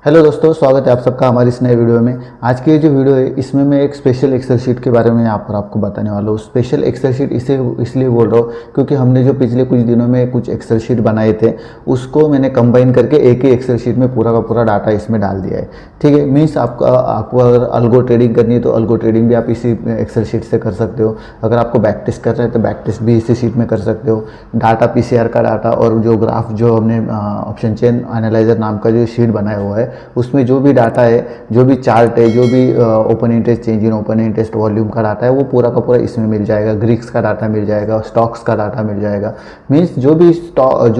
Hello दोस्तों, स्वागत है आप सबका हमारी इस नए वीडियो में। आज की ये जो वीडियो है इसमें मैं एक स्पेशल एक्सेल शीट के बारे में यहाँ पर आपको बताने वाला हूँ। स्पेशल एक्सेल शीट इसलिए बोल रहा हूँ क्योंकि हमने जो पिछले कुछ दिनों में कुछ एक्सेल शीट बनाए थे उसको मैंने कंबाइन करके एक ही एक्सेल शीट में पूरा का पूरा डाटा इसमें डाल दिया है। ठीक है, मीन्स आपको अगर अल्गो ट्रेडिंग करनी है तो अल्गो ट्रेडिंग भी आप इसी एक्सेल शीट से कर सकते हो। अगर आपको बैक टेस्ट कर रहे हैं तो बैक टेस्ट भी इसी शीट में कर सकते हो। डाटा पीसीआर का डाटा और जो ग्राफ जो हमने ऑप्शन चेन एनालाइजर नाम का जो शीट बनाया हुआ है उसमें जो भी डाटा है, जो भी चार्ट है, जो भी open interest, change in open interest, volume का डाटा है वो पूरा का पूरा इसमें मिल जाएगा। ग्रीक्स का डाटा मिल जाएगा, स्टॉक्स का डाटा मिल जाएगा। मीन्स जो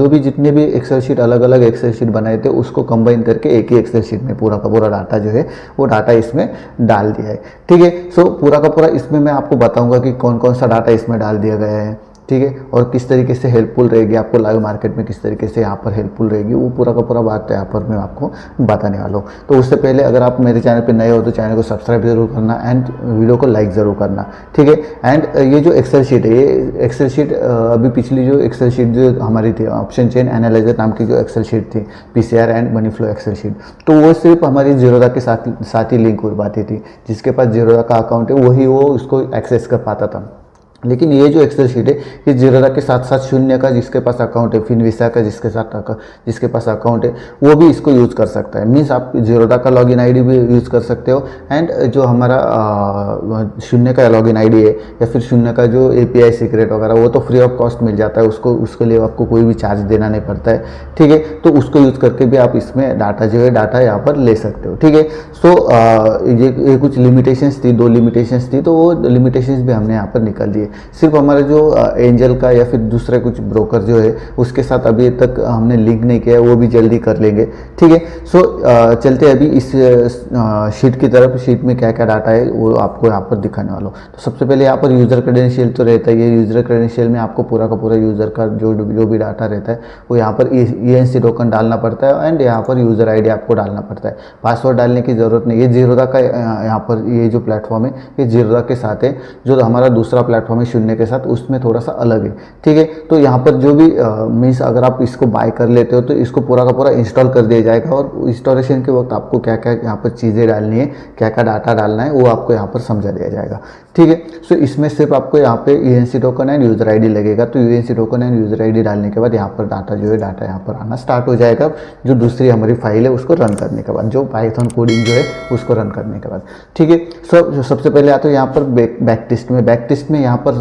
भी जितने भी एक्सेल शीट अलग अलग एक्सेल शीट बनाए थे उसको कंबाइन करके एक ही एक्सेल शीट में पूरा का पूरा डाटा जो है वो डाटा इसमें डाल दिया है। ठीक है, सो पूरा का पूरा इसमें मैं आपको बताऊंगा कि कौन कौन सा डाटा इसमें डाल दिया गया है। ठीक है, और किस तरीके से हेल्पफुल रहेगी आपको लाइव मार्केट में, किस तरीके से यहाँ पर हेल्पफुल रहेगी वो पूरा का पूरा बात यहाँ पर मैं आपको बताने वाला हूँ। तो उससे पहले अगर आप मेरे चैनल पे नए हो तो चैनल को सब्सक्राइब जरूर करना एंड वीडियो को लाइक ज़रूर करना। ठीक है, एंड ये जो एक्सेल शीट है, ये एक्सेल शीट अभी पिछली जो एक्सेल शीट जो हमारी थी ऑप्शन चेन एनालाइजर नाम की जो एक्सेल शीट थी, PCR and money flow Excel sheet, तो वो सिर्फ हमारी जीरोधा के साथ ही लिंक हो पाती थी। जिसके पास जीरोधा का अकाउंट है वही वो उसको एक्सेस कर पाता था। लेकिन ये जो एक्सेल शीट है ये जीरोधा के साथ साथ शून्य का जिसके पास अकाउंट है, फिनविसा का जिसके पास अकाउंट है वो भी इसको यूज़ कर सकता है। मीन्स आप जीरोधा का लॉगिन आईडी भी यूज़ कर सकते हो एंड जो हमारा शून्य का लॉगिन आईडी है या फिर शून्य का जो एपीआई सीक्रेट वगैरह वो तो फ्री ऑफ कॉस्ट मिल जाता है, उसके लिए आपको कोई भी चार्ज देना नहीं पड़ता है। ठीक है, तो उसको यूज़ करके भी आप इसमें डाटा जो है डाटा यहाँ पर ले सकते हो। ठीक है, सो ये कुछ लिमिटेशंस थी, 2 लिमिटेशंस थी, तो वो लिमिटेशंस भी हमने यहाँ पर निकाल दिए। सिर्फ हमारे जो एंजल का या फिर दूसरे कुछ ब्रोकर जो है उसके साथ अभी तक हमने लिंक नहीं किया है, वो भी जल्दी कर लेंगे। ठीक है, सो चलते हैं अभी इस शीट की तरफ। शीट में क्या क्या डाटा है वो आपको यहाँ पर दिखाने वाला हूँ। तो सबसे पहले यहाँ पर यूज़र क्रेडेंशियल तो रहता है। ये यूज़र क्रेडेंशियल में आपको पूरा का पूरा यूज़र का जो भी डाटा रहता है वो यहाँ पर ENC टोकन डालना पड़ता है एंड यहाँ पर यूज़र ID आपको डालना पड़ता है। पासवर्ड डालने की ज़रूरत नहीं। ये जीरोधा का यहाँ पर ये जो प्लेटफॉर्म है ये जीरोधा के साथ है। जो हमारा दूसरा प्लेटफॉर्म है शून्य के साथ उसमें थोड़ा सा अलग है। ठीक है, तो यहाँ पर जो भी मीन्स अगर आप इसको बाय कर लेते हो तो इसको पूरा का पूरा इंस्टॉल कर दिया जाएगा और इंस्टॉलेशन के वक्त आपको क्या क्या यहाँ पर चीज़ें डालनी है, क्या क्या डाटा डालना है वो आपको यहाँ पर समझा दिया जाएगा। ठीक है, सो इसमें सिर्फ आपको यहाँ पे ENC token end user ID लगेगा। तो ENC token end user ID डालने के बाद यहाँ पर डाटा जो है डाटा यहाँ पर आना स्टार्ट हो जाएगा। जो दूसरी हमारी फाइल है उसको रन करने के बाद, जो पाइथन कोडिंग जो है उसको रन करने के बाद। ठीक है, सो सबसे पहले आते हो यहाँ पर बैक टेस्ट में यहाँ पर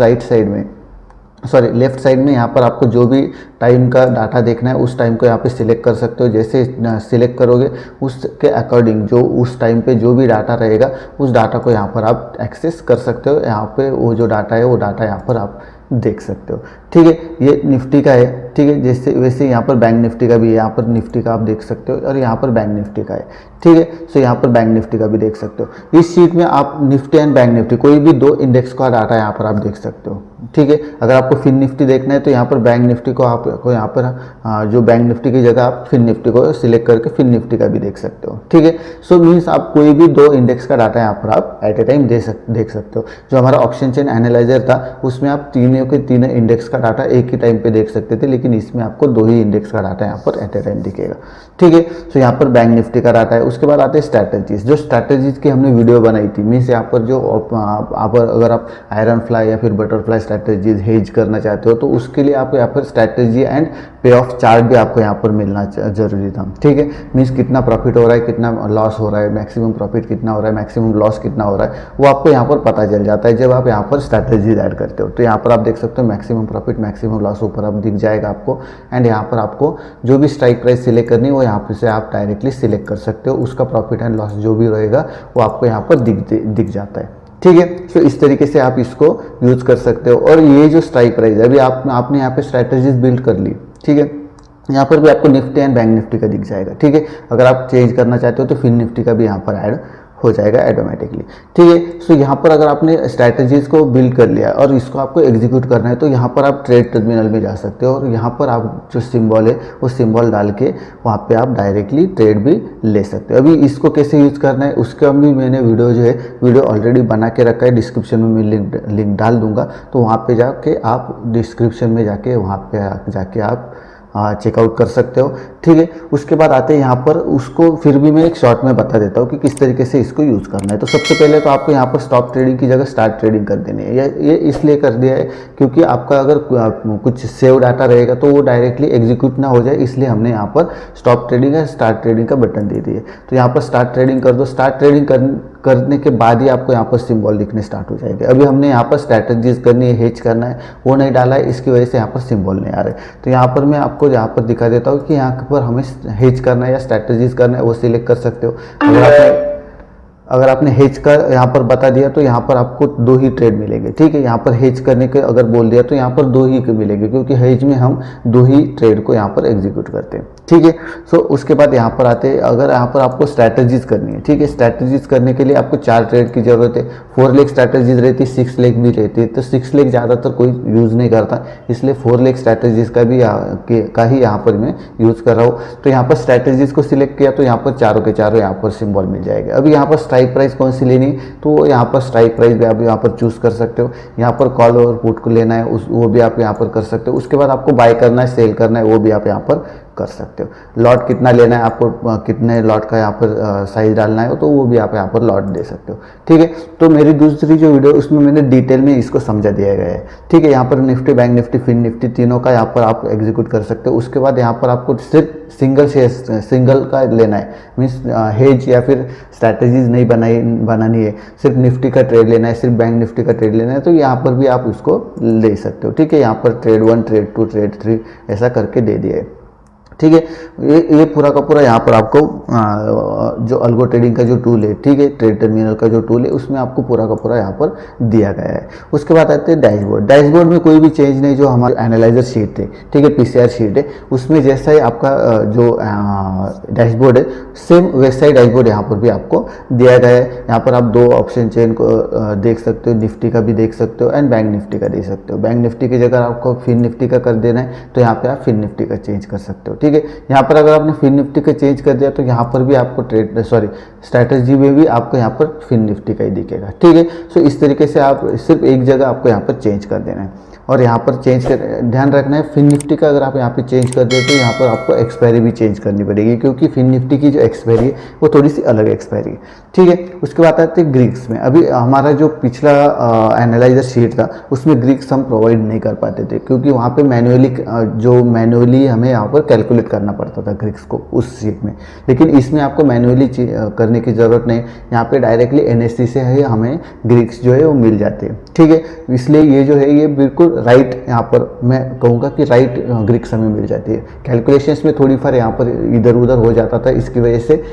लेफ्ट साइड में यहाँ पर आपको जो भी टाइम का डाटा देखना है उस टाइम को यहाँ पे सिलेक्ट कर सकते हो। जैसे सिलेक्ट करोगे उसके अकॉर्डिंग जो उस टाइम पे जो भी डाटा रहेगा उस डाटा को यहाँ पर आप एक्सेस कर सकते हो। यहाँ पे वो जो डाटा है वो डाटा यहाँ पर आप देख सकते हो। ठीक है, ये निफ्टी का है। ठीक है, जैसे वैसे यहाँ पर बैंक निफ्टी का भी है। यहाँ पर निफ्टी का आप देख सकते हो और यहाँ पर बैंक निफ्टी का है। ठीक है, सो यहाँ पर बैंक निफ्टी का भी देख सकते हो। इस शीट में आप निफ्टी एंड बैंक निफ्टी कोई भी 2 इंडेक्स का डाटा यहाँ पर आप देख सकते हो। ठीक है, अगर आपको फिन निफ्टी देखना है तो यहाँ पर बैंक निफ्टी को आपको यहाँ पर जो बैंक निफ्टी की जगह आप फिन निफ्टी को सिलेक्ट करके फिन निफ्टी का भी देख सकते हो। ठीक है, सो मीन्स आप कोई भी 2 इंडेक्स का डाटा यहाँ पर आप एट ए टाइम देख सकते हो। जो हमारा ऑप्शन चेन एनालाइजर था उसमें आप तीनों के तीनों इंडेक्स का डाटा एक ही टाइम पे देख सकते थे, लेकिन इसमें आपको 2 ही इंडेक्स का डाटा यहाँ पर एट ए टाइम दिखेगा। ठीक है, सो यहाँ पर बैंक निफ्टी का डाटा है। उसके बाद आते हैं स्ट्रैटेजीज। जो स्ट्रैटेजीज की हमने वीडियो बनाई थी, मीन्स यहाँ पर जो अगर आप आयरन फ्लाई या फिर बटरफ्लाई स्ट्रैटेजीज हेज करना चाहते हो तो उसके लिए आपको यहाँ पर स्ट्रैटेजी एंड पे ऑफ चार्ट भी आपको यहाँ पर मिलना जरूरी था। ठीक है, मीन्स कितना प्रॉफिट हो रहा है, कितना लॉस हो रहा है, मैक्सिमम प्रॉफिट कितना हो रहा है, मैक्सिमम लॉस कितना हो रहा है, वो आपको यहाँ पर पता चल जाता है जब आप यहाँ पर स्ट्रैटेजीज ऐड करते हो। तो यहाँ पर आप देख सकते हो मैक्सिमम प्रॉफिट, मैक्सिमम लॉस ऊपर आप दिख जाएगा आपको। एंड यहाँ पर आपको जो भी स्ट्राइक प्राइस सिलेक्ट करनी है वो यहाँ पर से आप डायरेक्टली सिलेक्ट कर सकते हो। उसका प्रॉफिट एंड लॉस जो भी रहेगा वो आपको यहाँ पर दिख जाता है। ठीक है, तो इस तरीके से आप इसको यूज कर सकते हो। और ये जो स्ट्राइक प्राइस है अभी आपने यहाँ पे स्ट्रैटेजीज बिल्ड कर ली। ठीक है, यहाँ पर भी आपको निफ्टी एंड बैंक निफ्टी का दिख जाएगा। ठीक है, अगर आप चेंज करना चाहते हो तो फिन निफ्टी का भी यहाँ पर ऐड हो जाएगा ऑटोमेटिकली। ठीक है, सो यहाँ पर अगर आपने स्ट्रैटेजीज को बिल्ड कर लिया और इसको आपको एग्जीक्यूट करना है तो यहाँ पर आप ट्रेड टर्मिनल में जा सकते हो और यहाँ पर आप जो सिंबल है वो सिंबल डाल के वहाँ पे आप डायरेक्टली ट्रेड भी ले सकते हो। अभी इसको कैसे यूज़ करना है उसका भी मैंने वीडियो ऑलरेडी बना के रखा है। डिस्क्रिप्शन में मैं लिंक डाल दूंगा, तो वहाँ पे जाके आप डिस्क्रिप्शन में जाके वहाँ पे जाके आप चेकआउट कर सकते हो। ठीक है, उसके बाद आते हैं यहाँ पर, उसको फिर भी मैं एक शॉर्ट में बता देता हूँ कि किस तरीके से इसको यूज़ करना है। तो सबसे पहले तो आपको यहाँ पर स्टॉप ट्रेडिंग की जगह स्टार्ट ट्रेडिंग कर देनी है। ये इसलिए कर दिया है क्योंकि आपका अगर कुछ सेव डाटा रहेगा तो वो डायरेक्टली एग्जीक्यूट ना हो जाए, इसलिए हमने यहाँ पर स्टॉप ट्रेडिंग या स्टार्ट ट्रेडिंग का बटन दे दिए। तो यहाँ पर स्टार्ट ट्रेडिंग कर दो। स्टार्ट ट्रेडिंग करने के बाद ही आपको यहाँ पर सिंबल दिखने स्टार्ट हो जाएंगे। अभी हमने यहाँ पर स्ट्रैटेजीज करनी है, हेज करना है, वो नहीं डाला है, इसकी वजह से यहाँ पर सिंबल नहीं आ रहे। तो यहाँ पर मैं आपको यहाँ पर दिखा देता हूँ कि यहाँ पर हमें हेज करना है या स्ट्रैटेजीज करना है, वो सिलेक्ट कर सकते हो। अगर आपने हेज का यहाँ पर बता दिया तो यहाँ पर आपको 2 ही ट्रेड मिलेंगे। ठीक है, यहाँ पर हेज करने के अगर बोल दिया तो यहाँ पर 2 ही मिलेंगे, क्योंकि हेज में हम 2 ही ट्रेड को यहाँ पर एग्जीक्यूट करते हैं। ठीक है, सो उसके बाद यहाँ पर आते हैं, अगर यहाँ पर आपको स्ट्रैटेजीज करनी है। ठीक है, स्ट्रैटेजीज करने के लिए आपको 4 ट्रेड की जरूरत है। 4 लेग स्ट्रैटेजीज रहती है, 6 लेग भी रहती है। तो 6 लेग ज़्यादातर कोई यूज़ नहीं करता, इसलिए 4 लेग स्ट्रैटेजीज का ही यहाँ पर मैं यूज़ कर रहा हूँ। तो यहाँ पर स्ट्रैटेजीज को सिलेक्ट किया तो यहाँ पर चारों के चारों यहाँ पर सिंबल मिल जाएगा। अभी यहाँ पर स्ट्राइक प्राइस कौन सी लेनी, तो यहाँ पर स्ट्राइक प्राइस भी आप यहाँ पर चूज़ कर सकते हो। यहाँ पर कॉल और पुट को लेना है वो भी आप यहाँ पर कर सकते हो। उसके बाद आपको बाय करना है, सेल करना है, वो भी आप यहाँ पर कर सकते हो। लॉट कितना लेना है आपको, कितने लॉट का यहाँ पर साइज डालना है, तो वो भी आप यहाँ पर लॉट दे सकते हो। ठीक है, तो मेरी दूसरी जो वीडियो उसमें मैंने डिटेल में इसको समझा दिया गया है। ठीक है, यहाँ पर Nifty, bank Nifty, Fin Nifty तीनों का यहाँ पर आप एग्जीक्यूट कर सकते हो। उसके बाद यहाँ पर आपको सिर्फ सिंगल का लेना है, मीन्स हेज या फिर स्ट्रैटेजीज नहीं बनानी है, सिर्फ निफ्टी का ट्रेड लेना है, सिर्फ बैंक निफ्टी का ट्रेड लेना है, तो यहाँ पर भी आप उसको ले सकते हो। ठीक है, यहाँ पर ट्रेड 1, ट्रेड 2, ट्रेड 3 ऐसा करके दे दिया है। ठीक है, ये पूरा का पूरा यहाँ पर आपको जो अल्गो ट्रेडिंग का जो टूल है, ठीक है, ट्रेड टर्मिनल का जो टूल है, उसमें आपको पूरा का पूरा यहाँ पर दिया गया है। उसके बाद आते हैं डैशबोर्ड। डैशबोर्ड में कोई भी चेंज नहीं, जो हमारा एनालाइजर शीट है, ठीक है, पीसीआर शीट है, उसमें जैसा ही आपका जो डैशबोर्ड है, सेम वैसा ही डैशबोर्ड यहाँ पर भी आपको दिया गया है। यहाँ पर आप 2 ऑप्शन चेन को देख सकते हो, निफ्टी का भी देख सकते हो एंड बैंक निफ्टी का देख सकते हो। बैंक निफ्टी की जगह आपको फिन निफ्टी का कर देना है, तो यहाँ पे आप फिन निफ्टी का चेंज कर सकते हो। ठीक है, यहाँ पर अगर आपने फिन निफ्टी का चेंज कर दिया तो यहाँ पर भी आपको स्ट्रैटेजी में भी आपको यहाँ पर फिन निफ्टी का ही दिखेगा। ठीक है, सो इस तरीके से आप सिर्फ एक जगह आपको यहाँ पर चेंज कर देना है। और यहाँ पर चेंज कर ध्यान रखना है, फिन निफ्टी का अगर आप यहाँ पे चेंज कर दे तो यहाँ पर आपको एक्सपायरी भी चेंज करनी पड़ेगी, क्योंकि फिन निफ्टी की जो एक्सपायरी है वो थोड़ी सी अलग एक्सपायरी है। ठीक है, उसके बाद आते हैं ग्रीक्स में। अभी हमारा जो पिछला एनालाइजर शीट था उसमें ग्रीक्स हम प्रोवाइड नहीं कर पाते थे, क्योंकि वहाँ पे मैनुअली हमें यहाँ पर कैलकुलेट करना पड़ता था ग्रीक्स को उस शीट में। लेकिन इसमें आपको मैनुअली करने की ज़रूरत नहीं, यहाँ पे डायरेक्टली एनएससी से ही हमें ग्रीक्स जो है वो मिल जाते हैं। ठीक है, इसलिए ये जो है ये बिल्कुल राइट, यहाँ पर मैं कहूँगा कि राइट ग्रीक्स हमें मिल जाती है। कैलकुलेशंस में थोड़ी फार यहाँ पर इधर उधर हो जाता था, इसकी वजह से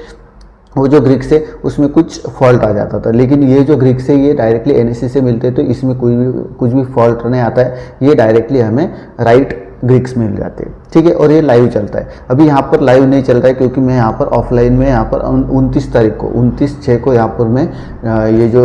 वो जो ग्रीक्स है उसमें कुछ फॉल्ट आ जाता था। लेकिन ये जो ग्रीक्स है ये डायरेक्टली एनएससी से मिलते हैं, तो इसमें कुछ भी फॉल्ट नहीं आता है, ये डायरेक्टली हमें राइट ग्रीक्स मिल जाते हैं। ठीक है, और ये लाइव चलता है। अभी यहाँ पर लाइव नहीं चल रहा है, क्योंकि मैं यहाँ पर ऑफलाइन में यहाँ पर 29 तारीख को 29/6 को यहाँ पर मैं ये जो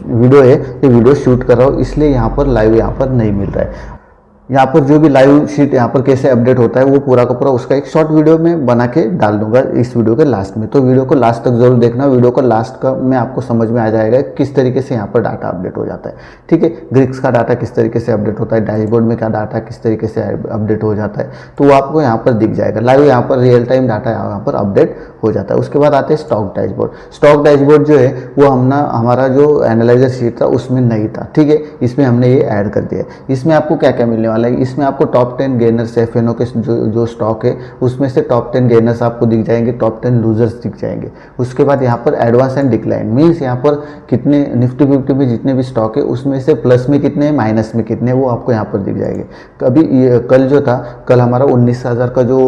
वीडियो है ये वीडियो शूट कर रहा हूँ, इसलिए यहाँ पर लाइव यहाँ पर नहीं मिल रहा है। यहाँ पर जो भी लाइव शीट यहाँ पर कैसे अपडेट होता है वो पूरा का पूरा उसका एक शॉर्ट वीडियो में बना के डाल दूंगा इस वीडियो के लास्ट में, तो वीडियो को लास्ट तक जरूर देखना। वीडियो को लास्ट का में आपको समझ में आ जाएगा किस तरीके से यहाँ पर डाटा अपडेट हो जाता है। ठीक है, ग्रीक्स का डाटा किस तरीके से अपडेट होता है, डैशबोर्ड में क्या डाटा किस तरीके से अपडेट हो जाता है, तो वो आपको यहाँ पर दिख जाएगा लाइव, यहाँ पर रियल टाइम डाटा यहाँ पर अपडेट हो जाता है। उसके बाद आते हैं स्टॉक डैशबोर्ड। स्टॉक डैशबोर्ड जो है वो हमारा जो एनालाइजर शीट था उसमें नहीं था। ठीक है, इसमें हमने ये ऐड कर दिया। इसमें आपको क्या क्या मिलने वाला है, इसमें आपको टॉप 10 गेनर्स एफएनओ के जो स्टॉक है उसमें से टॉप 10 गेनर्स आपको दिख जाएंगे, टॉप 10 लूजर्स दिख जाएंगे। उसके बाद यहाँ पर एडवांस एंड डिक्लाइन, मीन्स यहाँ पर कितने निफ्टी 50 में जितने भी स्टॉक है उसमें से प्लस में कितने माइनस में कितने, वो आपको यहाँ पर दिख जाएंगे। कभी कल जो था, कल हमारा 19,000 का जो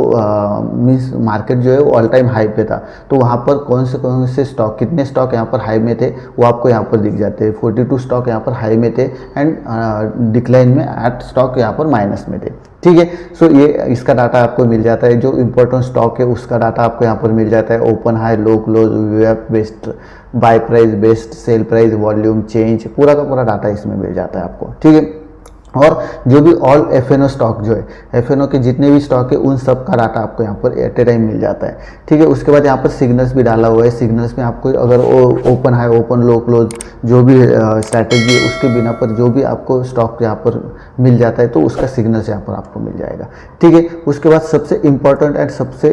मीन्स मार्केट जो है वो ऑल टाइम हाई पे था, तो वहाँ पर कौन से स्टॉक, कितने स्टॉक यहाँ पर हाई में थे वो आपको यहाँ पर दिख जाते हैं। 42 स्टॉक यहाँ पर हाई में थे एंड डिक्लाइन में 8 स्टॉक यहाँ पर माइनस में थे। ठीक है, सो ये इसका डाटा आपको मिल जाता है। जो इंपॉर्टेंट स्टॉक है उसका डाटा आपको यहाँ पर मिल जाता है। Open high, low close, web best, buy price, best sell price, volume change, पूरा का पूरा डाटा इसमें मिल जाता है आपको। ठीक है, और जो भी ऑल एफएनओ स्टॉक जो है, एफएनओ के जितने भी स्टॉक है उन सब का डाटा आपको यहाँ पर एट ए टाइम मिल जाता है। ठीक है, उसके बाद यहाँ पर सिग्नल्स भी डाला हुआ है। सिग्नल्स में आपको अगर ओपन हाई, ओपन लो, क्लोज जो भी स्ट्रैटेजी है उसके बिना पर जो भी आपको स्टॉक यहाँ पर मिल जाता है तो उसका सिग्नल्स यहाँ पर आपको मिल जाएगा। ठीक है, उसके बाद सबसे इम्पॉर्टेंट एंड सबसे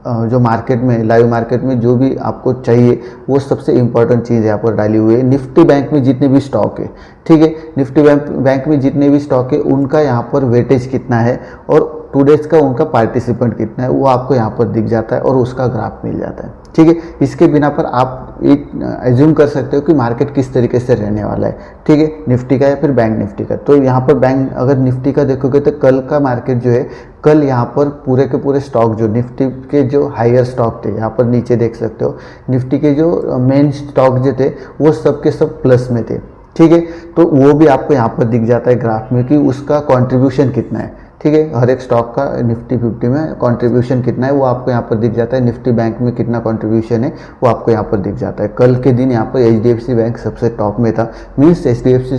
जो मार्केट में, लाइव मार्केट में जो भी आपको चाहिए वो सबसे इम्पॉर्टेंट चीज़ यहाँ पर डाली हुई है। निफ्टी बैंक में जितने भी स्टॉक है, ठीक है, निफ्टी बैंक में जितने भी स्टॉक है उनका यहाँ पर वेटेज कितना है और 2 डेज का उनका पार्टिसिपेंट कितना है वो आपको यहाँ पर दिख जाता है और उसका ग्राफ मिल जाता है। ठीक है, इसके बिना पर आप एक एज्यूम कर सकते हो कि मार्केट किस तरीके से रहने वाला है। ठीक है, निफ्टी का या फिर बैंक निफ्टी का। तो यहाँ पर बैंक अगर निफ्टी का देखोगे तो कल का मार्केट जो है, कल यहाँ पर पूरे के पूरे स्टॉक जो निफ्टी के जो हायर स्टॉक थे, यहाँ पर नीचे देख सकते हो निफ्टी के जो मेन स्टॉक जो थे वो सब के सब प्लस में थे। ठीक है, तो वो भी आपको यहाँ पर दिख जाता है ग्राफ में कि उसका कंट्रीब्यूशन कितना है। ठीक है, हर एक स्टॉक का निफ्टी 50 में कंट्रीब्यूशन कितना है वो आपको यहाँ पर दिख जाता है। निफ्टी बैंक में कितना कंट्रीब्यूशन है वो आपको यहाँ पर दिख जाता है। कल के दिन यहाँ पर एचडीएफसी बैंक सबसे टॉप में था, मीन्स एचडीएफसी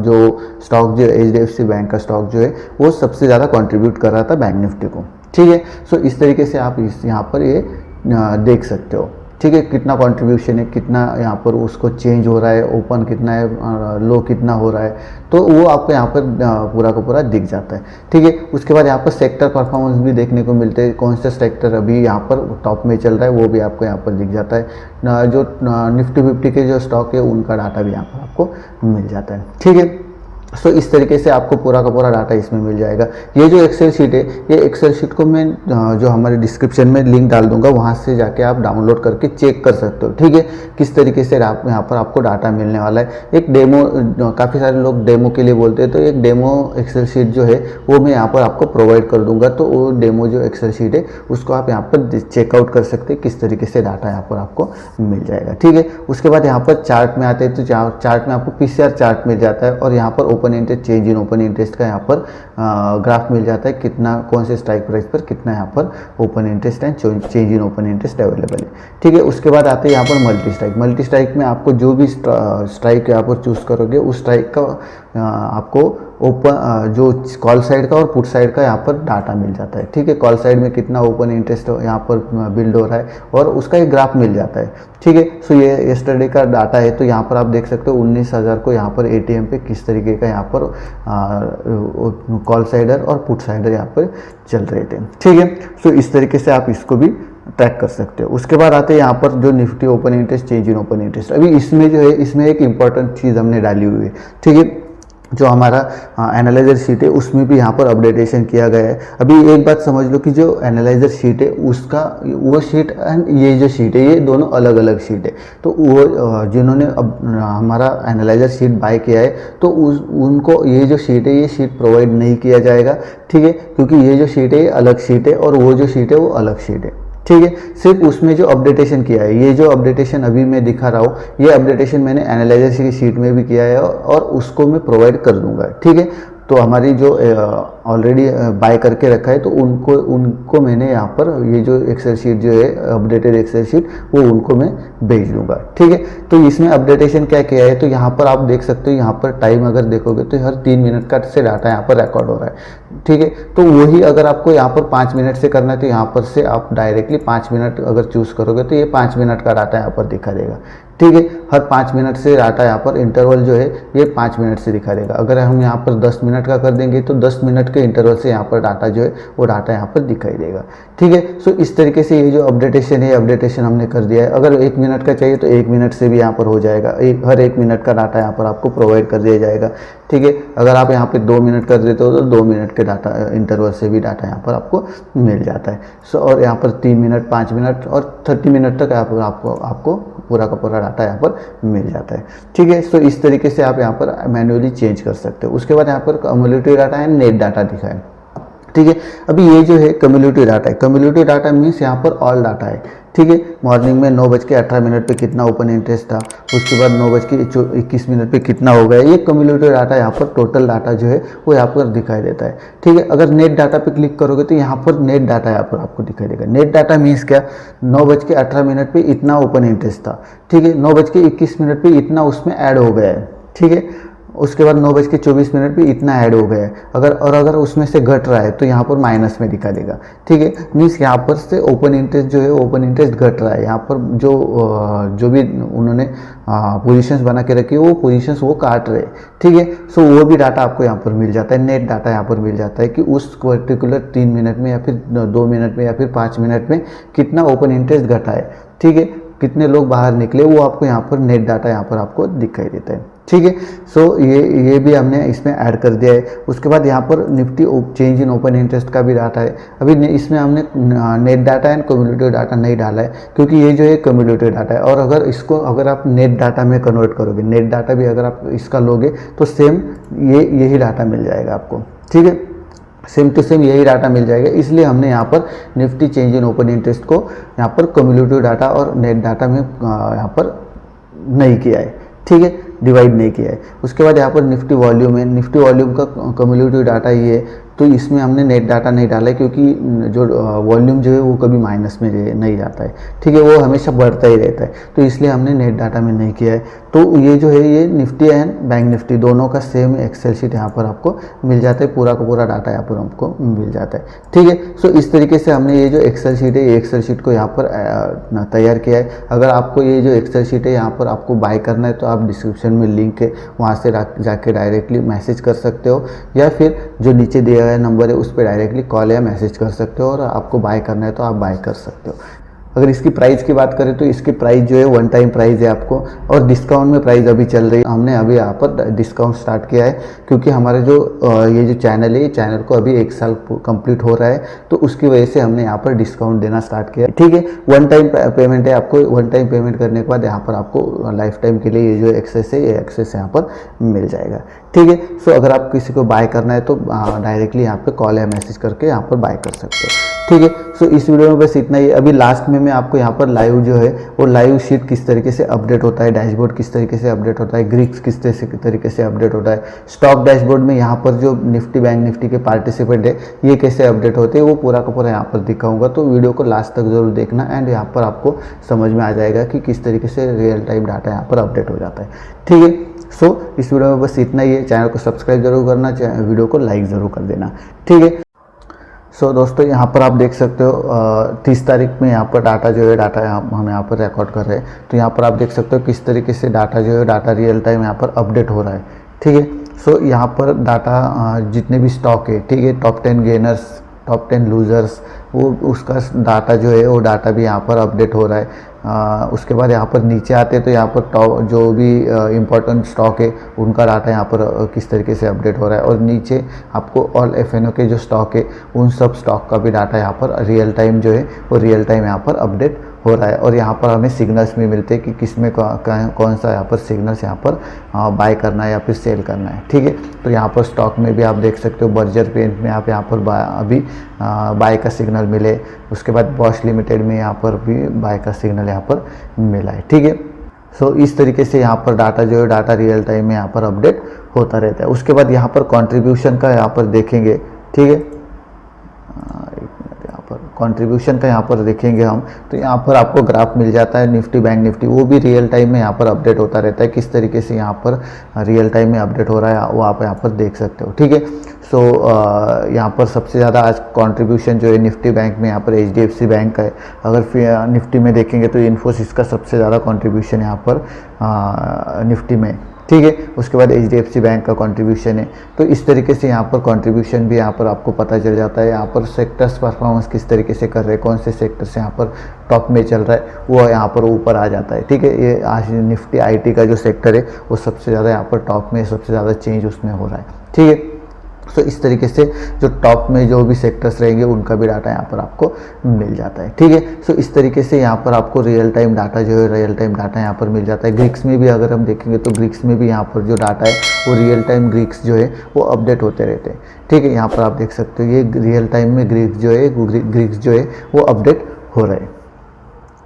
जो स्टॉक जो एचडीएफसी बैंक का स्टॉक जो है वो सबसे ज़्यादा कंट्रीब्यूट कर रहा था बैंक निफ्टी को। ठीक है, सो इस तरीके से आप यहाँ पर ये देख सकते हो। ठीक है, कितना कंट्रीब्यूशन है, कितना यहाँ पर उसको चेंज हो रहा है, ओपन कितना है, लो कितना हो रहा है, तो वो आपको यहाँ पर पूरा का पूरा दिख जाता है। ठीक है, उसके बाद यहाँ पर सेक्टर परफॉर्मेंस भी देखने को मिलते हैं, कौन सा सेक्टर अभी यहाँ पर टॉप में चल रहा है वो भी आपको यहाँ पर दिख जाता है। जो निफ्टी 50 के जो स्टॉक है उनका डाटा भी यहाँ पर आपको मिल जाता है। ठीक है, सो इस तरीके से आपको पूरा का पूरा डाटा इसमें मिल जाएगा। ये जो एक्सेल शीट है, ये एक्सेल शीट को मैं जो हमारे डिस्क्रिप्शन में लिंक डाल दूंगा, वहाँ से जाके आप डाउनलोड करके चेक कर सकते हो। ठीक है, किस तरीके से यहाँ पर आपको डाटा मिलने वाला है। एक डेमो, काफ़ी सारे लोग डेमो के लिए बोलते हैं, तो एक डेमो एक्सेल शीट जो है वो मैं यहाँ पर आपको प्रोवाइड कर दूंगा। तो वो डेमो जो एक्सेल शीट है उसको आप यहाँ पर चेकआउट कर सकते हैं, किस तरीके से डाटा यहाँ पर आपको मिल जाएगा। ठीक है, उसके बाद यहाँ पर चार्ट में आते हैं, तो चार्ट में आपको पीसीआर चार्ट मिल जाता है और यहाँ पर open interest, change in open interest का यहाँ पर ग्राफ मिल जाता है, कितना कौन से स्ट्राइक प्राइस पर कितना यहाँ पर open interest and change in open interest available है। ठीक है, उसके बाद आते हैं यहाँ पर मल्टी स्ट्राइक में आपको जो भी स्ट्राइक यहाँ पर चूज करोगे उस स्ट्राइक का आपको ओपन जो कॉल साइड का और पुट साइड का यहाँ पर डाटा मिल जाता है। ठीक है, कॉल साइड में कितना ओपन इंटरेस्ट यहाँ पर बिल्ड हो रहा है और उसका एक ग्राफ मिल जाता है। ठीक है, सो ये यस्टरडे का डाटा है, तो यहाँ पर आप देख सकते हो 19,000 को यहाँ पर एटीएम पे किस तरीके का यहाँ पर कॉल साइडर और पुट साइडर यहाँ पर चल रहे थे। ठीक है, सो इस तरीके से आप इसको भी ट्रैक कर सकते हो। उसके बाद आते हैं यहाँ पर जो Nifty open interest, change in open interest. अभी इसमें जो है, इसमें एक इंपॉर्टेंट चीज़ हमने डाली हुई है। ठीक है, जो हमारा एनालाइजर शीट है उसमें भी यहाँ पर अपडेटेशन किया गया है। अभी एक बात समझ लो कि जो एनालाइजर शीट है उसका, वो शीट एंड ये जो शीट है ये दोनों अलग अलग शीट है। तो वो जिन्होंने अब हमारा एनालाइजर शीट बाय किया है तो उनको ये जो शीट है ये शीट प्रोवाइड नहीं किया जाएगा। ठीक है, क्योंकि ये जो शीट है ये अलग शीट है और वो जो शीट है वो अलग शीट है। ठीक है, सिर्फ उसमें जो अपडेटेशन किया है, ये जो अपडेटेशन अभी मैं दिखा रहा हूँ, ये अपडेटेशन मैंने एनालाइजर की शीट में भी किया है और उसको मैं प्रोवाइड कर दूंगा। ठीक है, तो हमारी जो ऑलरेडी बाय करके रखा है तो उनको मैंने यहाँ पर ये जो एक्सेल शीट जो है अपडेटेड एक्सेल शीट वो उनको मैं भेज दूंगा। ठीक है, तो इसमें अपडेटेशन क्या किया है, तो यहाँ पर आप देख सकते हो, यहाँ पर टाइम अगर देखोगे तो हर 3 मिनट का से डाटा यहाँ पर रिकॉर्ड हो रहा है। ठीक है, तो वही अगर आपको यहाँ पर 5 मिनट से करना है तो यहाँ पर से आप डायरेक्टली 5 मिनट अगर चूज करोगे तो ये 5 मिनट का डाटा यहाँ पर दिखा देगा। ठीक है, हर 5 मिनट से डाटा यहाँ पर इंटरवल जो है ये 5 मिनट से दिखा देगा। अगर हम यहाँ पर 10 मिनट का कर देंगे तो 10 मिनट के इंटरवल से यहाँ पर डाटा जो है वो डाटा यहाँ पर दिखाई देगा। ठीक है, सो इस तरीके से ये जो अपडेटेशन है, अपडेटेशन हमने कर दिया है। अगर 1 मिनट का चाहिए तो 1 मिनट से भी यहाँ पर हो जाएगा, हर 1 मिनट का डाटा यहाँ पर आपको प्रोवाइड कर दिया जाएगा। ठीक है, अगर आप यहाँ पे 2 मिनट कर देते हो तो 2 मिनट के डाटा इंटरवल से भी डाटा यहाँ पर आपको मिल जाता है। सो और यहाँ पर 3 मिनट, 5 मिनट और 30 मिनट तक आपको पूरा का पूरा डाटा यहाँ पर मिल जाता है। ठीक है, सो इस तरीके से आप यहाँ पर मैन्युअली चेंज कर सकते हो। उसके बाद यहाँ पर कम्युलेटिव डाटा है, नेट डाटा दिखा है। ठीक है, अभी ये जो है कम्युलेटिव डाटा है। कम्युलेटिव डाटा मीन्स यहाँ पर ऑल डाटा है। ठीक है, मॉर्निंग में 9:18 पे कितना ओपन इंटरेस्ट था, उसके बाद 9:21 पे कितना हो गया, ये कम्युलेटिव डाटा यहाँ पर टोटल डाटा जो है वो यहाँ पर दिखाई देता है। ठीक है, अगर नेट डाटा पे क्लिक करोगे तो यहाँ पर नेट डाटा यहाँ पर आपको दिखाई देगा। नेट डाटा मीन्स क्या, 9:18 पे इतना ओपन इंटरेस्ट था। ठीक है, 9:21 पे इतना उसमें ऐड हो गया है। ठीक है, उसके बाद 9:24 भी इतना ऐड हो गया है। अगर उसमें से घट रहा है तो यहाँ पर माइनस में दिखा देगा, ठीक है। मीन्स यहाँ पर से ओपन इंटरेस्ट जो है ओपन इंटरेस्ट घट रहा है। यहाँ पर जो भी उन्होंने पोजीशंस बना के रखी है वो पोजीशंस वो काट रहे हैं, ठीक है। सो वो भी डाटा आपको यहाँ पर मिल जाता है, नेट डाटा यहाँ पर मिल जाता है कि उस पर्टिकुलर 3 मिनट में या फिर 2 मिनट में या फिर 5 मिनट में कितना ओपन इंटरेस्ट घटा है, ठीक है, कितने लोग बाहर निकले, वो आपको यहाँ पर नेट डाटा यहाँ पर आपको दिखाई देता है, ठीक है। सो ये भी हमने इसमें ऐड कर दिया है। उसके बाद यहाँ पर Nifty change in open interest का भी डाटा है। अभी इसमें हमने net data and cumulative data नहीं डाला है क्योंकि ये जो है कम्युलेटिव डाटा है, और अगर आप नेट डाटा में कन्वर्ट करोगे, नेट डाटा भी अगर आप इसका लोगे तो सेम यही डाटा मिल जाएगा आपको, ठीक है, सेम टू सेम यही डाटा मिल जाएगा। इसलिए हमने यहाँ पर Nifty change in open interest को यहाँ पर कम्युलेटिव डाटा और नेट डाटा में यहाँ पर नहीं किया है, ठीक है, डिवाइड नहीं किया है। उसके बाद यहाँ पर निफ्टी वॉल्यूम है, निफ्टी वॉल्यूम का कम्युलेटिव डाटा ये है, तो इसमें हमने नेट डाटा नहीं डाला है क्योंकि जो वॉल्यूम जो है वो कभी माइनस में नहीं जाता है, ठीक है, वो हमेशा बढ़ता ही रहता है, तो इसलिए हमने नेट डाटा में नहीं किया है। तो ये जो है ये निफ्टी एंड बैंक निफ्टी दोनों का सेम एक्सेल शीट यहाँ पर आपको मिल जाता है, पूरा का पूरा डाटा यहाँ पर हमको मिल जाता है, ठीक है। सो इस तरीके से हमने ये जो एक्सेल शीट है ये एक्सेल शीट को यहाँ पर तैयार किया है। अगर आपको ये जो एक्सेल शीट है यहाँ पर आपको बाय करना है तो आप डिस्क्रिप्शन में लिंक है, वहाँ से जाके डायरेक्टली मैसेज कर सकते हो, या फिर जो नीचे दिया गया नंबर है उस पर डायरेक्टली कॉल या मैसेज कर सकते हो, और आपको बाय करना है तो आप बाय कर सकते हो। अगर इसकी प्राइस की बात करें तो इसकी प्राइस जो है 1 टाइम प्राइस है आपको, और डिस्काउंट में प्राइस अभी चल रही है। हमने अभी यहाँ पर डिस्काउंट स्टार्ट किया है क्योंकि हमारे जो ये जो चैनल है ये चैनल को अभी 1 साल कंप्लीट हो रहा है, तो उसकी वजह से हमने यहाँ पर डिस्काउंट देना स्टार्ट किया, ठीक है। 1 टाइम पेमेंट है, आपको 1 टाइम पेमेंट करने के बाद यहाँ पर आपको लाइफ टाइम के लिए ये जो एक्सेस है ये एक्सेस यहाँ पर मिल जाएगा, ठीक है। सो अगर आप किसी को बाय करना है तो डायरेक्टली यहाँ पे कॉल या मैसेज करके यहाँ पर बाय कर सकते हो, ठीक है। सो इस वीडियो में बस इतना ही। अभी लास्ट में मैं आपको यहाँ पर लाइव जो है वो लाइव शीट किस तरीके से अपडेट होता है, डैशबोर्ड किस तरीके से अपडेट होता है, ग्रिक्स किस तरीके से अपडेट होता है, स्टॉक डैशबोर्ड में यहाँ पर जो निफ्टी बैंक निफ्टी के पार्टिसिपेंट है ये कैसे अपडेट होते हैं वो पूरा का पूरा यहाँ पर दिखाऊंगा। तो वीडियो को लास्ट तक जरूर देखना, एंड यहाँ पर आपको समझ में आ जाएगा कि किस तरीके से रियल टाइम डाटा यहाँ पर अपडेट हो जाता है, ठीक है। सो इस वीडियो में बस इतना ही है। चैनल को सब्सक्राइब जरूर करना, वीडियो को लाइक ज़रूर कर देना, ठीक है। सो दोस्तों यहाँ पर आप देख सकते हो 30 तारीख में यहाँ पर डाटा जो है डाटा हम यहाँ पर रिकॉर्ड कर रहे हैं, तो यहाँ पर आप देख सकते हो किस तरीके से डाटा जो है डाटा रियल टाइम यहाँ पर अपडेट हो रहा है, ठीक है। सो यहाँ पर डाटा जितने भी स्टॉक है, ठीक है, टॉप 10 गेनर्स, टॉप 10 लूजर्स, वो उसका डाटा जो है वो डाटा भी यहाँ पर अपडेट हो रहा है। उसके बाद यहाँ पर नीचे आते हैं तो यहाँ पर टॉप जो भी इम्पोर्टेंट स्टॉक है उनका डाटा यहाँ पर किस तरीके से अपडेट हो रहा है, और नीचे आपको ऑल एफएनओ के जो स्टॉक है उन सब स्टॉक का भी डाटा यहाँ पर रियल टाइम जो है वो रियल टाइम यहाँ पर अपडेट हो रहा है। और यहाँ पर हमें सिग्नल्स भी मिलते हैं कि किस में कौन सा यहाँ पर सिग्नल्स यहाँ पर बाय करना है या फिर सेल करना है, ठीक है। तो यहाँ पर स्टॉक में भी आप देख सकते हो बर्जर पेंट में आप यहाँ पर अभी बाय का सिग्नल मिले, उसके बाद बॉश लिमिटेड में यहाँ पर भी बाय का सिग्नल यहाँ पर मिला है, ठीक है। सो इस तरीके से यहाँ पर डाटा जो है डाटा रियल टाइम में यहाँ पर अपडेट होता रहता है। उसके बाद यहाँ पर कॉन्ट्रीब्यूशन का यहाँ पर देखेंगे, ठीक है, कंट्रीब्यूशन का यहाँ पर देखेंगे हम, तो यहाँ पर आपको ग्राफ मिल जाता है निफ्टी बैंक निफ्टी, वो भी रियल टाइम में यहाँ पर अपडेट होता रहता है। किस तरीके से यहाँ पर रियल टाइम में अपडेट हो रहा है वो आप यहाँ पर देख सकते हो, ठीक है। सो यहाँ पर सबसे ज़्यादा आज कंट्रीब्यूशन जो है निफ्टी बैंक में यहाँ पर HDFC बैंक का है। अगर निफ्टी में देखेंगे तो इन्फोसिस का सबसे ज़्यादा कंट्रीब्यूशन यहाँ पर निफ्टी में, ठीक है। उसके बाद HDFC बैंक का कंट्रीब्यूशन है। तो इस तरीके से यहाँ पर कंट्रीब्यूशन भी यहाँ पर आपको पता चल जाता है। यहाँ पर सेक्टर्स परफॉर्मेंस किस तरीके से कर रहे हैं, कौन से सेक्टर से यहाँ पर टॉप में चल रहा है वो यहाँ पर ऊपर आ जाता है, ठीक है। ये आज निफ्टी IT का जो सेक्टर है वो सबसे ज़्यादा यहाँ पर टॉप में, सबसे ज़्यादा चेंज उसमें हो रहा है, ठीक है। तो इस तरीके से जो टॉप में जो भी सेक्टर्स रहेंगे उनका भी डाटा यहाँ पर आपको मिल जाता है, ठीक है। सो इस तरीके से यहाँ पर आपको रियल टाइम डाटा जो है रियल टाइम डाटा यहाँ पर मिल जाता है। ग्रिक्स में भी अगर हम देखेंगे तो ग्रिक्स में भी यहाँ पर जो डाटा है वो रियल टाइम ग्रिक्स जो है वो अपडेट होते रहते हैं, ठीक है। यहाँ पर आप देख सकते हो ये रियल टाइम में ग्रिक्स जो है वो अपडेट हो रहे हैं।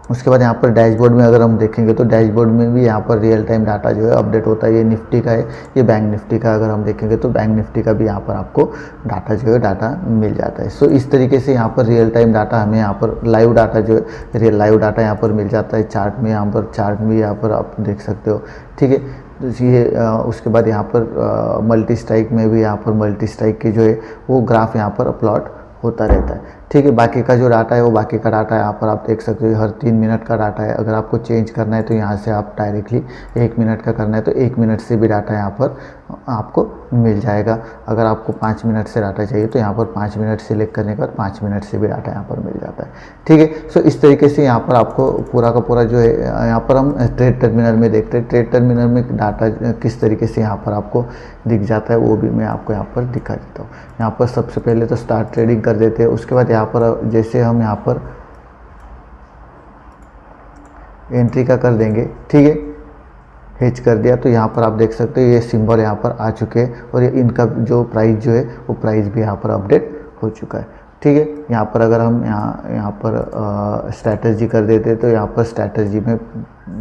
उसके बाद यहाँ पर डैशबोर्ड में अगर हम देखेंगे तो डैशबोर्ड में भी यहाँ पर रियल टाइम डाटा जो है अपडेट होता है। ये निफ्टी का है, ये बैंक निफ्टी का अगर हम देखेंगे तो बैंक निफ्टी का भी यहाँ पर आपको डाटा जो है डाटा मिल जाता है। सो इस तरीके से यहाँ पर रियल टाइम डाटा हमें यहाँ पर लाइव डाटा जो है लाइव डाटा यहाँ पर मिल जाता है। चार्ट में यहाँ पर चार्ट भी यहाँ पर आप देख सकते हो, ठीक है। ये उसके बाद यहाँ पर मल्टी स्ट्राइक में भी यहाँ पर मल्टी स्ट्राइक की जो है वो ग्राफ यहाँ पर अपलोड होता रहता है। ठीक है, बाकी का जो डाटा है वो बाकी का डाटा यहाँ पर आप देख सकते हो, हर 3 मिनट का डाटा है। अगर आपको चेंज करना है तो यहाँ से आप डायरेक्टली 1 मिनट का करना है तो 1 मिनट से भी डाटा यहाँ पर आपको मिल जाएगा। अगर आपको 5 मिनट से डाटा चाहिए तो यहाँ पर 5 मिनट सिलेक्ट करने के बाद 5 मिनट से भी डाटा यहाँ पर मिल जाता है। ठीक है, सो इस तरीके से यहाँ पर आपको पूरा का पूरा जो है, यहाँ पर हम ट्रेड टर्मिनल में देखते हैं ट्रेड टर्मिनल में डाटा किस तरीके से यहाँ पर आपको दिख जाता है, वो भी मैं आपको यहाँ पर दिखा देता हूँ। यहाँ पर सबसे पहले तो स्टार्ट ट्रेडिंग कर देते हैं, उसके बाद यहाँ पर जैसे हम यहाँ पर एंट्री का कर देंगे। ठीक है, हेज कर दिया तो यहाँ पर आप देख सकते हो ये सिंबल यहाँ पर आ चुके हैं और ये इनका जो प्राइस जो है वो प्राइस भी यहाँ पर अपडेट हो चुका है। ठीक है, यहाँ पर अगर हम यहाँ पर स्ट्रैटेजी कर देते तो यहाँ पर स्ट्रैटेजी में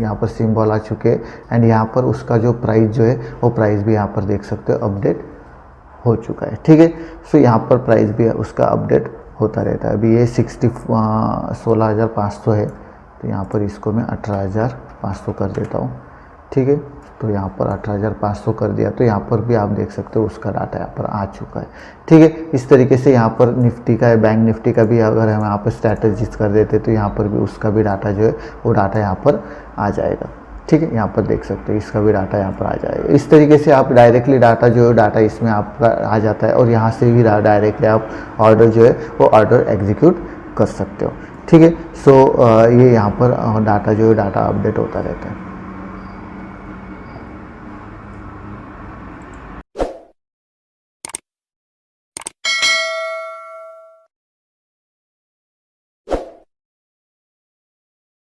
यहाँ पर सिंबल आ चुके हैं एंड यहाँ पर उसका जो प्राइस जो है वो प्राइस भी यहाँ पर देख सकते हो अपडेट हो चुका है। ठीक है, सो यहाँ पर प्राइस भी उसका अपडेट होता रहता है। अभी ये 16,500 है तो यहाँ पर इसको मैं 18,500 कर देता हूँ। ठीक है, तो यहाँ पर 18,500 कर दिया तो यहाँ पर भी आप देख सकते हो उसका डाटा यहाँ पर आ चुका है। ठीक है, इस तरीके से यहाँ पर निफ्टी का है, बैंक निफ्टी का भी अगर हम यहाँ पर स्ट्रैटेजीज कर देते तो यहाँ पर भी उसका भी डाटा जो है वो डाटा यहाँ पर आ जाएगा। ठीक है, यहाँ पर देख सकते हो इसका भी डाटा यहाँ पर आ जाएगा। इस तरीके से आप डायरेक्टली डाटा जो है डाटा इसमें आपका आ जाता है और यहाँ से भी डायरेक्टली आप ऑर्डर जो है वो ऑर्डर एग्जीक्यूट कर सकते हो। ठीक है, सो ये यहाँ पर डाटा जो है डाटा अपडेट होता रहता है।